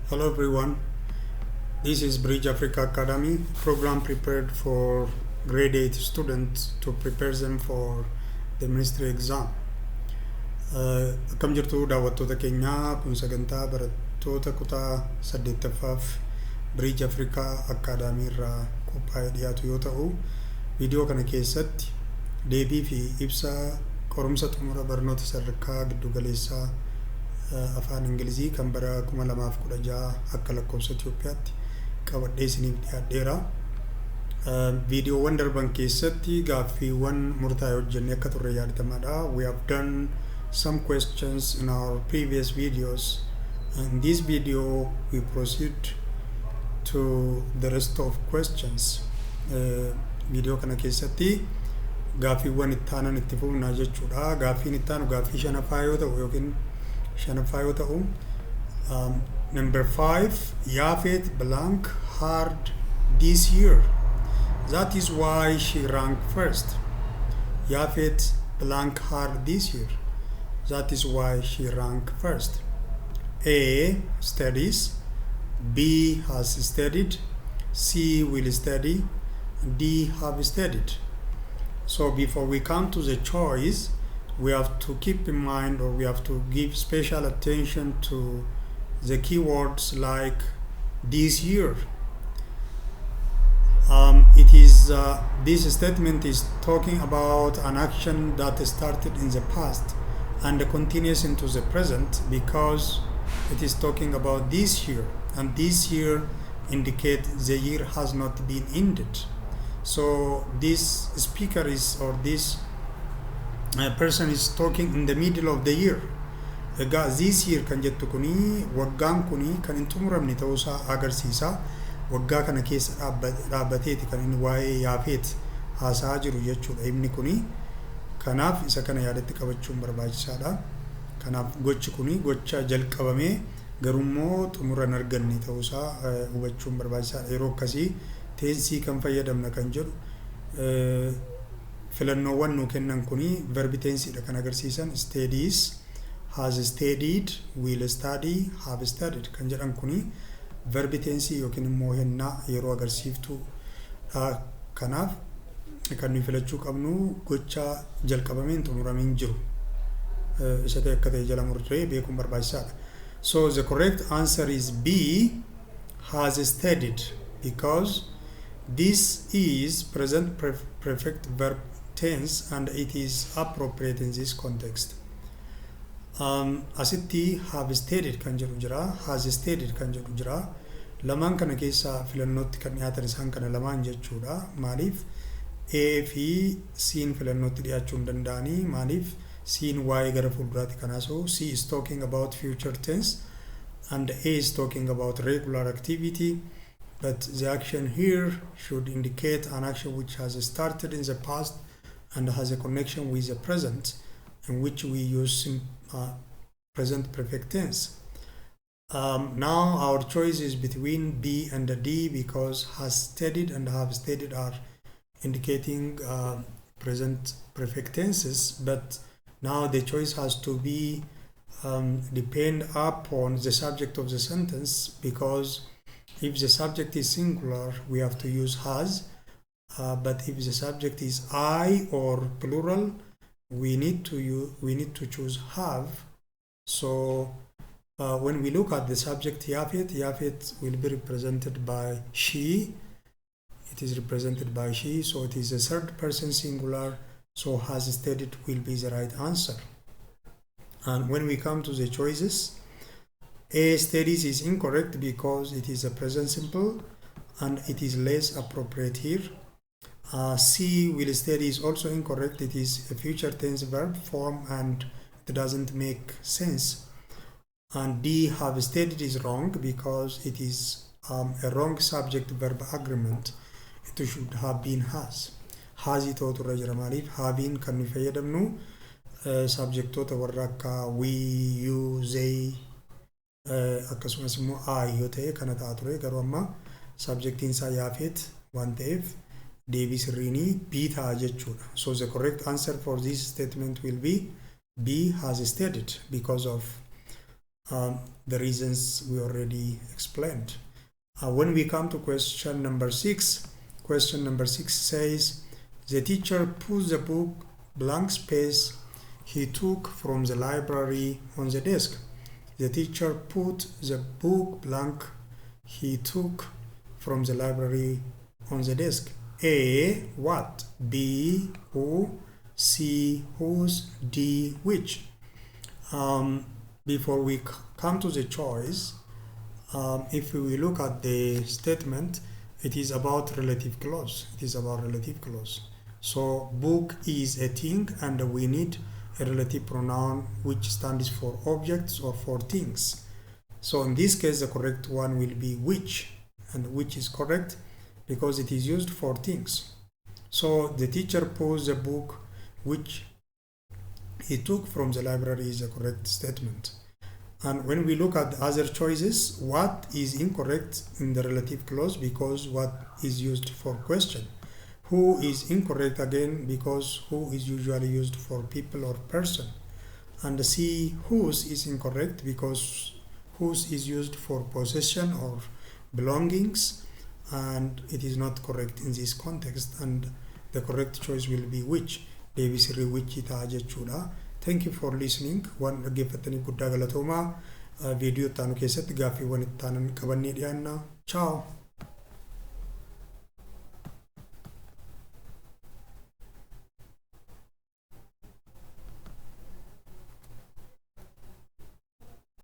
Hello everyone, this is Bridge Africa Academy program prepared for grade 8 students to prepare them for the ministry exam. Akkam jirtu daawwattoota keenyaa kun sagantaa barattoota kutaa 8ffaaf Bridge Africa Academy irraa qophaa'ee dhiyaatu yoo ta'u, viidiyoo kana keessatti deebii fi ibsa qorumsa xumura barnoota sadarkaa giddugaleessaa afaan Ingilizii kan bara 2016 akka lakkoofsa Itoophiyaatti qabadhee isiniif dhiyaadheera. Viidiyoowwan darban keessatti gaaffiiwwan murtaa'e hojjennee akka turre yaadatamaadha. We have done some questions in our previous videos. In this video we proceed to the rest of questions. Viidiyoo kana keessatti gaaffiiwwan itti aanan itti fufnaa jechuudha. Gaaffiin itti aanu gaaffii shanaffaa yoo ta'u yookiin number 5, Yafet blank hard this year. That is why she ranked first. Yafet blank hard this year. That is why she ranked first. A, studies. B, has studied. C, will study. D, have studied. So before we come to the choice, we have to keep in mind, or we have to give special attention to the keywords like this year. This statement is talking about an action that started in the past and continues into the present because it is talking about this year, and this year indicates the year has not been ended. So this speaker is, or this person is talking in the middle of the year. This year kan jettu kuni waggaan kuni kan hin xumuramne ta'uusaa agarsiisa. Waggaa kana keessa dhaabbateeti kan inni waa'ee Yaafet haasaa jiru jechuudha himni kuni. Kanaaf isa kana yaadatti qabachuun barbaachisaadha. Kanaaf gochi kuni gocha jalqabamee garummoo xumura hin arganne ta'uusaa hubachuun barbaachisaadha. Yeroo akkasii teensii kan fayyadamna kan jedhu filannoowwan nu kennan kuni verbi tensiidha kan agarsiisan. Studies, has studied, will study, have studied kan jedhan kuni verbi tensii yookiin immoo hennaa yeroo agarsiiftu. Kanaaf kan nuyi filachuu qabnu gocha jalqabameen xumuramiin jiru isa ta'e akka ta'e jala murtee beekuun barbaachisaadha. So the correct answer is B, has studied, because this is present perfect verb tense and it is appropriate in this context. Asitti have studied kan jedhu jira, has studied kan jedhu jira. Lamaan kana keessa filannootti kan dhiyaatan isaan kana lamaan jechuudha. Maaliif A fi C'n filannootti dhiyaachuu hin danda'anii? Maaliif C'n waa'ee gara fuulduraatti kan haasa'u? C is talking about future tense and A is talking about regular activity. But the action here should indicate an action which has started in the past and has a connection with the present, in which we use present perfect tense. Now our choice is between B and D, because has studied and have studied are indicating present perfect tenses, but now the choice has to be depend upon the subject of the sentence, because if the subject is singular we have to use has, but if the subject is I or plural we need to choose have. So when we look at the subject Yafet will be represented by she. It is represented by she, so it is a third person singular, so has studied will be the right answer. And when we come to the choices, A, studies is incorrect because it is a present simple and it is less appropriate here. C, will study is also incorrect. It is a future tense verb form and it doesn't make sense. And D, have studied is wrong because it is a wrong subject verb agreement. It should have been has. Has itootu irra jira. Maaliif haviin kan nu fayyadamnu subjectoota warra akka we, you, they akkasumas immoo I yoo ta'e kana ta'a ture. Garuu amma subjectiin isaa Yaafet waan ta'eef deebii sirriinii B ta'a jechuudha. So the correct answer for this statement will be B, has studied, because of The reasons we already explained. When we come to question number 6, question number 6 says, the teacher put the book blank space he took from the library on the desk. The teacher put the book blank he took from the library on the desk. A, what? B, who? C, whose? D, which? Before we come to the choice, if we look at the statement, it is about relative clause. It is about relative clause. So book is a thing, and we need a relative pronoun which stands for objects or for things. So in this case, the correct one will be which, and which is correct because it is used for things. So the teacher posed the book which he took from the library is a correct statement. And when we look at the other choices, what is incorrect in the relative clause because what is used for question. Who is incorrect again because who is usually used for people or person. And C, whose is incorrect because whose is used for possession or belongings, and it is not correct in this context, and the correct choice will be which. Deebisirri which ta'a jechuudha. Thank you for listening. Waan dhaggeeffataniif guddaa galatoomaa. Viidiyoo itti aanu keessatti gaaffiiwwan itti aanan qabannee dhiyaanna. Ciao.